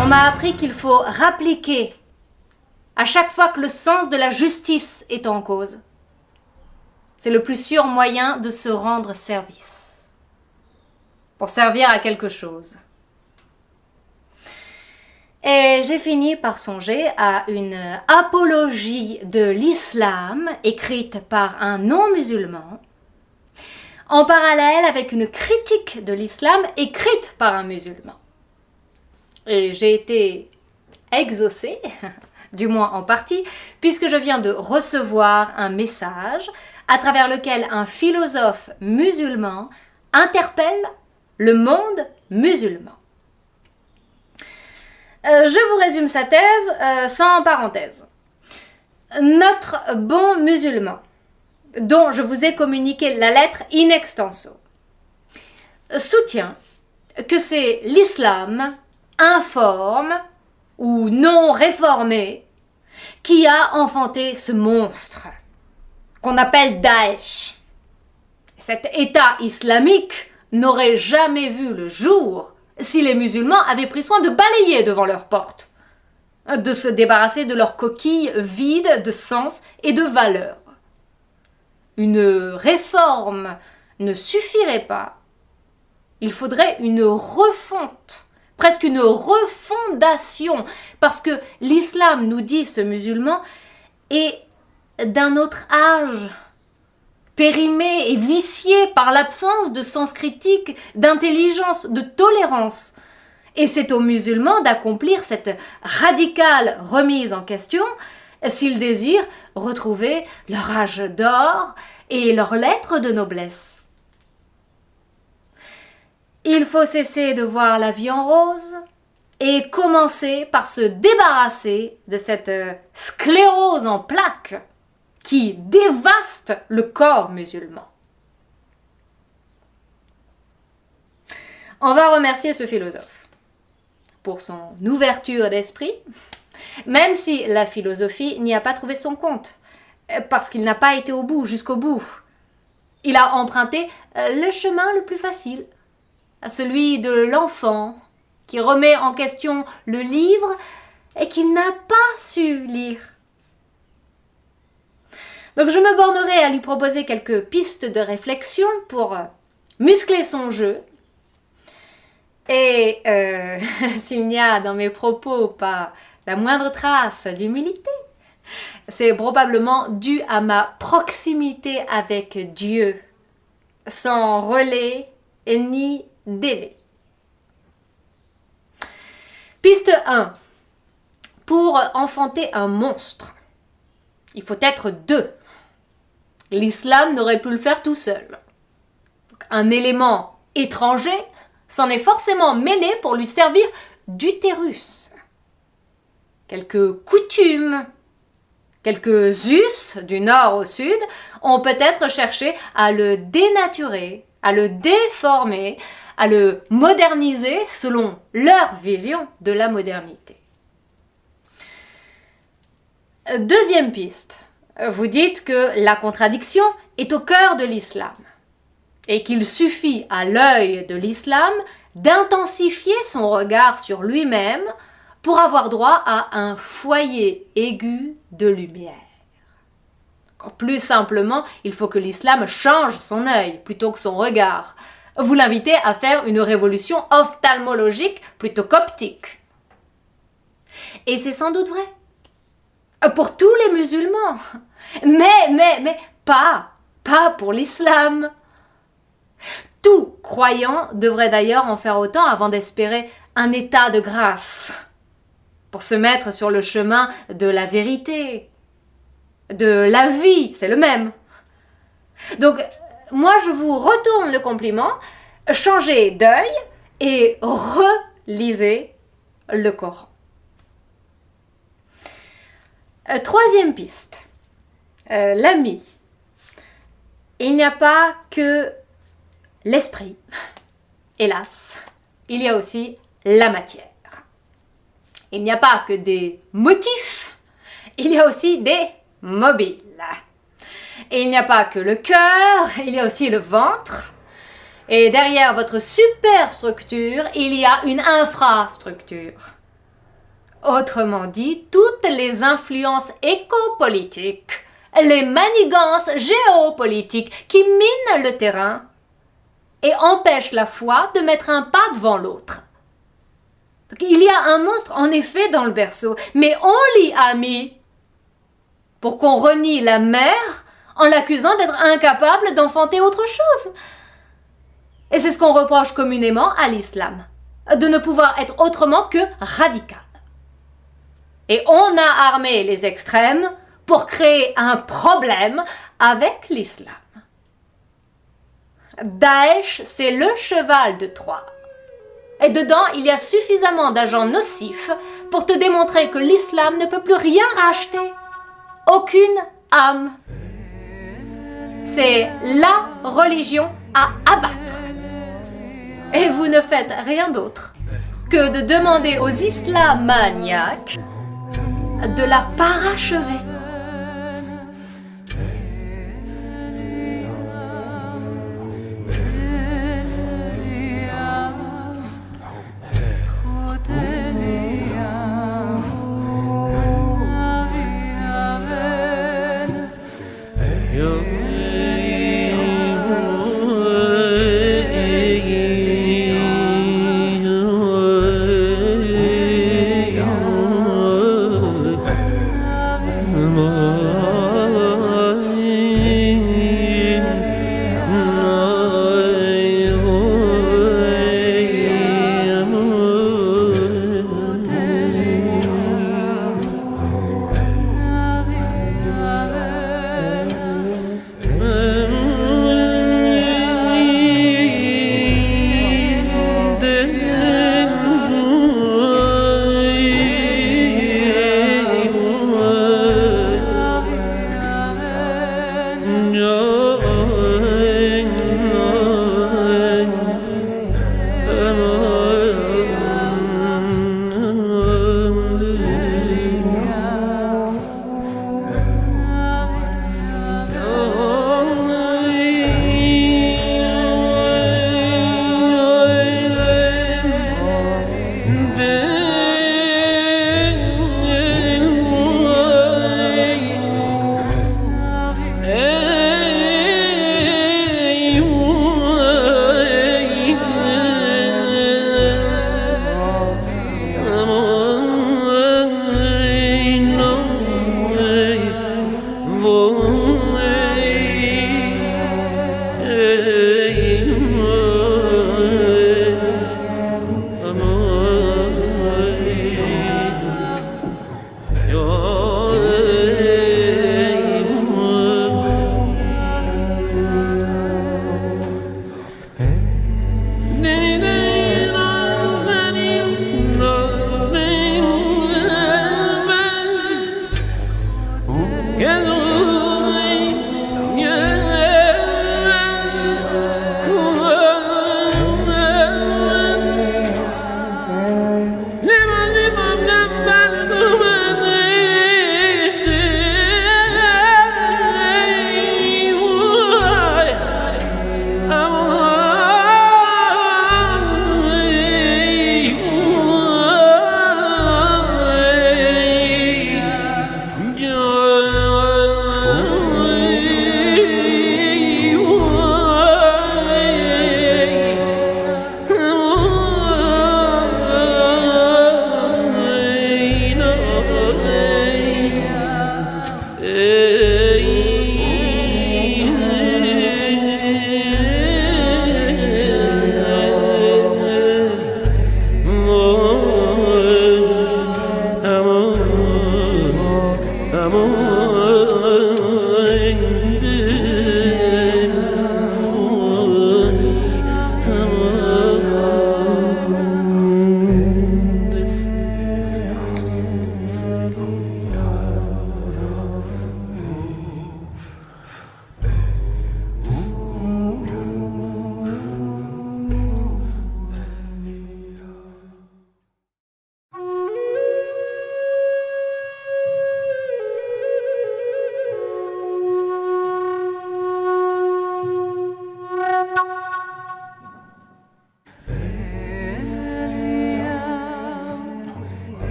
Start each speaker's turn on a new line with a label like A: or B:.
A: On m'a appris qu'il faut rappliquer à chaque fois que le sens de la justice est en cause. C'est le plus sûr moyen de se rendre service. Pour servir à quelque chose. Et j'ai fini par songer à une apologie de l'islam écrite par un non-musulman, en parallèle avec une critique de l'islam écrite par un musulman. Et j'ai été exaucée, du moins en partie, puisque je viens de recevoir un message à travers lequel un philosophe musulman interpelle le monde musulman. Je vous résume sa thèse sans parenthèse. Notre bon musulman, dont je vous ai communiqué la lettre in extenso, soutient que c'est l'islam informe ou non réformé qui a enfanté ce monstre qu'on appelle Daesh. Cet État islamique n'aurait jamais vu le jour si les musulmans avaient pris soin de balayer devant leurs portes, de se débarrasser de leurs coquilles vides de sens et de valeur. Une réforme ne suffirait pas. Il faudrait une refonte, presque une refondation, parce que l'islam, nous dit ce musulman, est d'un autre âge, périmé et vicié par l'absence de sens critique, d'intelligence, de tolérance. Et c'est aux musulmans d'accomplir cette radicale remise en question s'ils désirent retrouver leur âge d'or et leur lettre de noblesse. Il faut cesser de voir la vie en rose et commencer par se débarrasser de cette sclérose en plaques qui dévaste le corps musulman. On va remercier ce philosophe pour son ouverture d'esprit, même si la philosophie n'y a pas trouvé son compte, parce qu'il n'a pas été au bout, jusqu'au bout. Il a emprunté le chemin le plus facile, celui de l'enfant qui remet en question le livre et qu'il n'a pas su lire. Donc je me bornerai à lui proposer quelques pistes de réflexion pour muscler son jeu. Et s'il n'y a dans mes propos pas la moindre trace d'humilité, c'est probablement dû à ma proximité avec Dieu, sans relais ni délai. Piste 1. Pour enfanter un monstre, il faut être deux. L'islam n'aurait pu le faire tout seul. Un élément étranger s'en est forcément mêlé pour lui servir d'utérus. Quelques coutumes, quelques us du nord au sud ont peut-être cherché à le dénaturer, à le déformer, à le moderniser selon leur vision de la modernité. Deuxième piste. Vous dites que la contradiction est au cœur de l'islam et qu'il suffit à l'œil de l'islam d'intensifier son regard sur lui-même pour avoir droit à un foyer aigu de lumière. Plus simplement, il faut que l'islam change son œil plutôt que son regard. Vous l'invitez à faire une révolution ophtalmologique plutôt qu'optique. Et c'est sans doute vrai pour tous les musulmans, mais pas pour l'islam. Tout croyant devrait d'ailleurs en faire autant avant d'espérer un état de grâce, pour se mettre sur le chemin de la vérité, de la vie, c'est le même. Donc, moi je vous retourne le compliment, changez d'œil et relisez le Coran. Troisième piste, l'ami. Il n'y a pas que l'esprit, hélas, il y a aussi la matière. Il n'y a pas que des motifs, il y a aussi des mobiles. Et il n'y a pas que le cœur, il y a aussi le ventre. Et derrière votre superstructure, il y a une infrastructure. Autrement dit, toutes les influences écopolitiques, les manigances géopolitiques qui minent le terrain et empêchent la foi de mettre un pas devant l'autre. Il y a un monstre en effet dans le berceau, mais on l'y a mis pour qu'on renie la mère en l'accusant d'être incapable d'enfanter autre chose. Et c'est ce qu'on reproche communément à l'islam, de ne pouvoir être autrement que radical. Et on a armé les extrêmes pour créer un problème avec l'islam. Daesh, c'est le cheval de Troie. Et dedans, il y a suffisamment d'agents nocifs pour te démontrer que l'islam ne peut plus rien racheter. Aucune âme. C'est la religion à abattre. Et vous ne faites rien d'autre que de demander aux islamaniaques de la parachever.